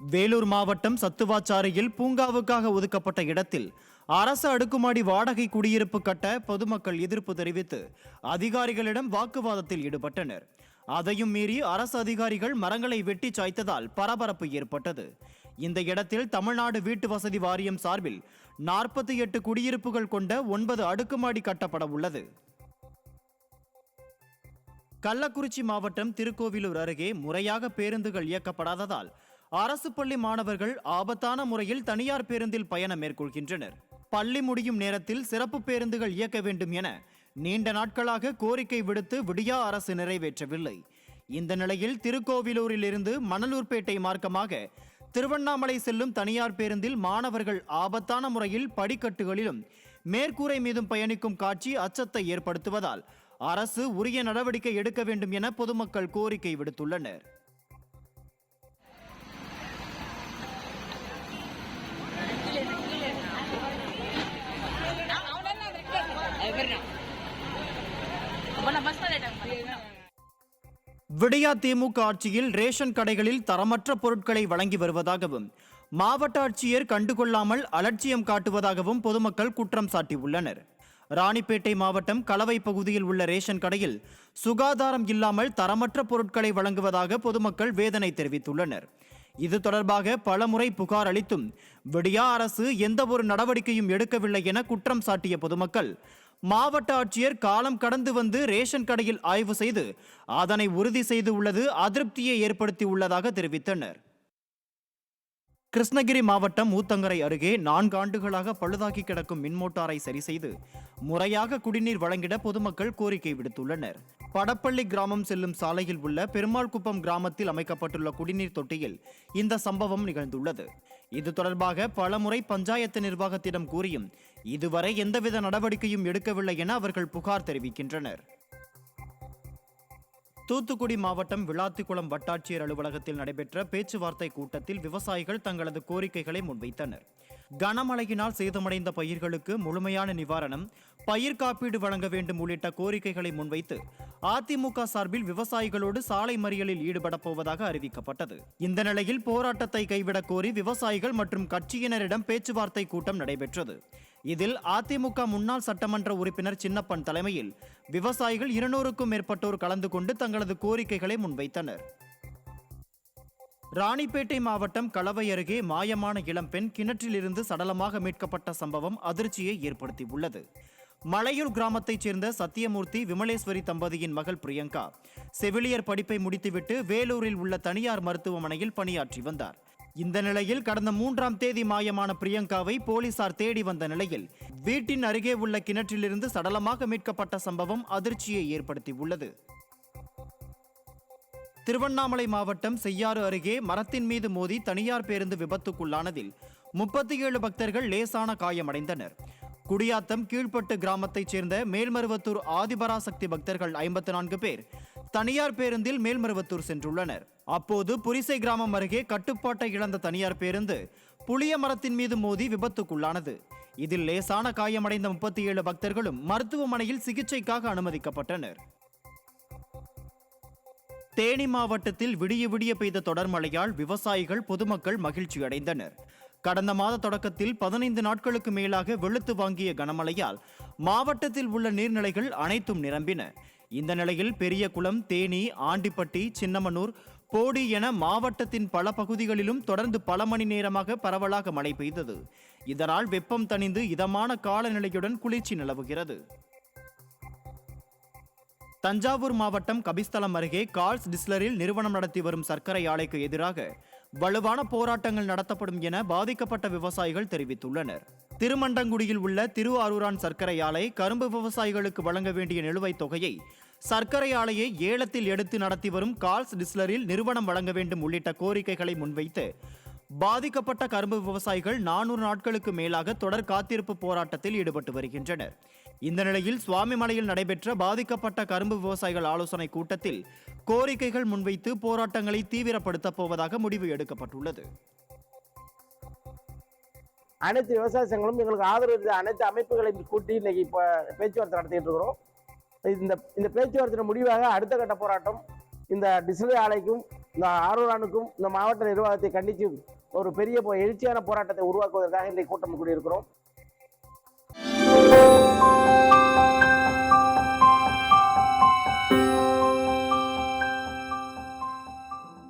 வேலூர் மாவட்டம் சத்துவாச்சாரியில் பூங்காவுக்காக ஒதுக்கப்பட்ட இடத்தில் அரசு அடுக்குமாடி வாடகை குடியிருப்பு கட்ட பொதுமக்கள் எதிர்ப்பு தெரிவித்து அதிகாரிகளிடம் வாக்குவாதத்தில் ஈடுபட்டனர். அதையும் மீறி அரசு அதிகாரிகள் மரங்களை வெட்டி சாய்த்ததால் பரபரப்பு ஏற்பட்டது. இந்த இடத்தில் தமிழ்நாடு வீட்டு வசதி வாரியம் சார்பில் 48 குடியிருப்புகள் கொண்ட 9 அடுக்குமாடி கட்டப்பட உள்ளது. கள்ளக்குறிச்சி மாவட்டம் திருக்கோவிலூர் அருகே முறையாக பேருந்துகள் இயக்கப்படாததால் அரசு பள்ளி மாணவர்கள் ஆபத்தான முறையில் தனியார் பேருந்தில் பயணம் மேற்கொள்கின்றனர். பள்ளி முடியும் நேரத்தில் சிறப்பு பேருந்துகள் இயக்க வேண்டும் என நீண்ட நாட்களாக கோரிக்கை விடுத்து விடியா அரசு நிறைவேற்றவில்லை. இந்த நிலையில் திருக்கோவிலூரில் இருந்து மணலூர்பேட்டை மார்க்கமாக திருவண்ணாமலை செல்லும் தனியார் பேருந்தில் மாணவர்கள் ஆபத்தான முறையில் படிக்கட்டுகளிலும் மேற்கூரை மீதும் பயணிக்கும் காட்சி அச்சத்தை ஏற்படுத்துவதால் அரசு உரிய நடவடிக்கை எடுக்க வேண்டும் என பொதுமக்கள் கோரிக்கை விடுத்துள்ளனர். விடியா திமுக ஆட்சியில் ரேஷன் கடைகளில் தரமற்ற பொருட்களை வழங்கி வருவதாகவும் மாவட்ட ஆட்சியர் கண்டுகொள்ளாமல் அலட்சியம் காட்டுவதாகவும் பொதுமக்கள் குற்றம் சாட்டியுள்ளனர். ராணிப்பேட்டை மாவட்டம் கலவை பகுதியில் உள்ள ரேஷன் கடையில் சுகாதாரம் இல்லாமல் தரமற்ற பொருட்களை வழங்குவதாக பொதுமக்கள் வேதனை தெரிவித்துள்ளனர். இது தொடர்பாக பலமுறை புகார் அளித்தும் விடியா அரசு எந்த ஒரு நடவடிக்கையும் எடுக்கவில்லை என குற்றம் சாட்டிய பொதுமக்கள் மாவட்ட ஆட்சியர் காலம் கடந்து வந்து ரேஷன் கடையில் ஆய்வு செய்து அதனை உறுதி செய்து உள்ளது அதிருப்தியை ஏற்படுத்தி உள்ளதாக தெரிவித்தனர். கிருஷ்ணகிரி மாவட்டம் ஊத்தங்கரை அருகே 4 ஆண்டுகளாக பழுதாகி கிடக்கும் மின்மோட்டாரை சரி செய்து முறையாக குடிநீர் வழங்கிட பொதுமக்கள் கோரிக்கை விடுத்துள்ளனர். படப்பள்ளி கிராமம் செல்லும் சாலையில் உள்ள பெருமாள்குப்பம் கிராமத்தில் அமைக்கப்பட்டுள்ள குடிநீர் தொட்டியில் இந்த சம்பவம் நிகழ்ந்துள்ளது. இது தொடர்பாக பலமுறை பஞ்சாயத்து நிர்வாகத்திடம் கூறியும் இதுவரை எந்தவித நடவடிக்கையும் எடுக்கவில்லை என அவர்கள் புகார் தெரிவிக்கின்றனர். தூத்துக்குடி மாவட்டம் விளாத்திக்குளம் வட்டாட்சியர் அலுவலகத்தில் நடைபெற்ற பேச்சுவார்த்தை கூட்டத்தில் விவசாயிகள் தங்களது கோரிக்கைகளை முன்வைத்தனர். கனமழையினால் சேதமடைந்த பயிர்களுக்கு முழுமையான நிவாரணம், பயிர் காப்பீடு வழங்க வேண்டும் உள்ளிட்ட கோரிக்கைகளை முன்வைத்து அதிமுக சார்பில் விவசாயிகளோடு சாலை மறியலில் ஈடுபடப் போவதாக அறிவிக்கப்பட்டது. இந்த நிலையில் போராட்டத்தை கைவிடக் கோரி விவசாயிகள் மற்றும் கட்சியினரிடம் பேச்சுவார்த்தை கூட்டம் நடைபெற்றது. இதில் அதிமுக முன்னாள் சட்டமன்ற உறுப்பினர் சின்னப்பன் தலைமையில் விவசாயிகள் 200க்கும் மேற்பட்டோர் கலந்து கொண்டு தங்களது கோரிக்கைகளை முன்வைத்தனர். ராணிப்பேட்டை மாவட்டம் கலவை அருகே மாயமான இளம்பெண் கிணற்றிலிருந்து சடலமாக மீட்கப்பட்ட சம்பவம் அதிர்ச்சியை ஏற்படுத்தியுள்ளது. மலையூர் கிராமத்தைச் சேர்ந்த சத்தியமூர்த்தி விமலேஸ்வரி தம்பதியின் மகள் பிரியங்கா செவிலியர் படிப்பை முடித்துவிட்டு வேலூரில் உள்ள தனியார் மருத்துவமனையில் பணியாற்றி வந்தார். இந்த நிலையில் கடந்த 3ஆம் தேதி மாயமான பிரியங்காவை போலீசார் தேடி வந்த நிலையில் வீட்டின் அருகே உள்ள கிணற்றிலிருந்து சடலமாக மீட்கப்பட்ட சம்பவம் அதிர்ச்சியை ஏற்படுத்தியுள்ளது. திருவண்ணாமலை மாவட்டம் செய்யாறு அருகே மரத்தின் மீது மோதி தனியார் பேருந்து விபத்துக்குள்ளானதில் 37 பக்தர்கள் லேசான காயமடைந்தனர். குடியாத்தம் கீழ்பட்டு கிராமத்தைச் சேர்ந்த மேல்மருவத்தூர் ஆதிபராசக்தி பக்தர்கள் 54 பேர் தனியார் பேருந்தில் மேல்மருவத்தூர் சென்றுள்ளனர். அப்போது புரிசை கிராமம் அருகே கட்டுப்பாட்டை இழந்த தனியார் பேருந்து புளிய மரத்தின் மீது மோதி விபத்துக்குள்ளானது. இதில் லேசான காயமடைந்த 37 பக்தர்களும் மருத்துவமனையில் சிகிச்சைக்காக அனுமதிக்கப்பட்டனர். தேனி மாவட்டத்தில் விடிய விடிய பெய்த தொடர் மழையால் விவசாயிகள் பொதுமக்கள் மகிழ்ச்சி அடைந்தனர். கடந்த மாத தொடக்கத்தில் 15 நாட்களுக்கு மேலாக வெளுத்து வாங்கிய கனமழையால் மாவட்டத்தில் உள்ள நீர்நிலைகள் அனைத்தும் நிரம்பின. இந்த நிலையில் பெரியகுளம், தேனி, ஆண்டிப்பட்டி, சின்னமனூர், போடி என மாவட்டத்தின் பல பகுதிகளிலும் தொடர்ந்து பல மணி நேரமாக பரவலாக மழை பெய்தது. இதனால் வெப்பம் தணிந்து இதமான காலநிலையுடன் குளிர்ச்சி நிலவுகிறது. தஞ்சாவூர் மாவட்டம் கபிஸ்தலம் அருகே கால்ஸ் டிஸ்லரில் நிறுவனம் நடத்தி வரும் சர்க்கரை ஆலைக்கு எதிராக வலுவான போராட்டங்கள் நடத்தப்படும் என பாதிக்கப்பட்ட விவசாயிகள் தெரிவித்துள்ளனர். திருமண்டங்குடியில் உள்ள திருவாரூரான் சர்க்கரை ஆலை கரும்பு விவசாயிகளுக்கு வழங்க வேண்டிய நிலுவைத் தொகையை சர்க்கரை ஆலையை ஏலத்தில் எடுத்து நடத்தி வரும் கால்ஸ் டிஸ்லரில் நிறுவனம் வழங்க வேண்டும் உள்ளிட்ட கோரிக்கைகளை முன்வைத்து பாதிக்கப்பட்ட கரும்பு விவசாயிகள் 400 நாட்களுக்கு மேலாக தொடர் காத்திருப்பு போராட்டத்தில் ஈடுபட்டு வருகின்றனர். இந்த நிலையில் சுவாமிமலையில் நடைபெற்ற பாதிக்கப்பட்ட கரும்பு விவசாயிகள் ஆலோசனை கூட்டத்தில் கோரிக்கைகள் முன்வைத்து போராட்டங்களை தீவிரப்படுத்தப் போவதாக முடிவு எடுக்கப்பட்டுள்ளது. அனைத்து விவசாய சங்கங்களும் எங்களுக்கு ஆதரவு அனைத்து அமைப்புகளையும் கூட்டி இன்னைக்கு இப்போ பேச்சுவார்த்தை நடத்திட்டு இருக்கிறோம். இந்த பேச்சுவார்த்தை முடிவாக அடுத்த கட்ட போராட்டம் இந்த டிஸ்லரி ஆலைக்கும் இந்த ஆரூரானுக்கும் இந்த மாவட்ட நிர்வாகத்தை கண்டித்து ஒரு பெரிய எழுச்சியான போராட்டத்தை உருவாக்குவதற்காக இன்றைக்கு கூட்டம் கூடியிருக்கிறோம்.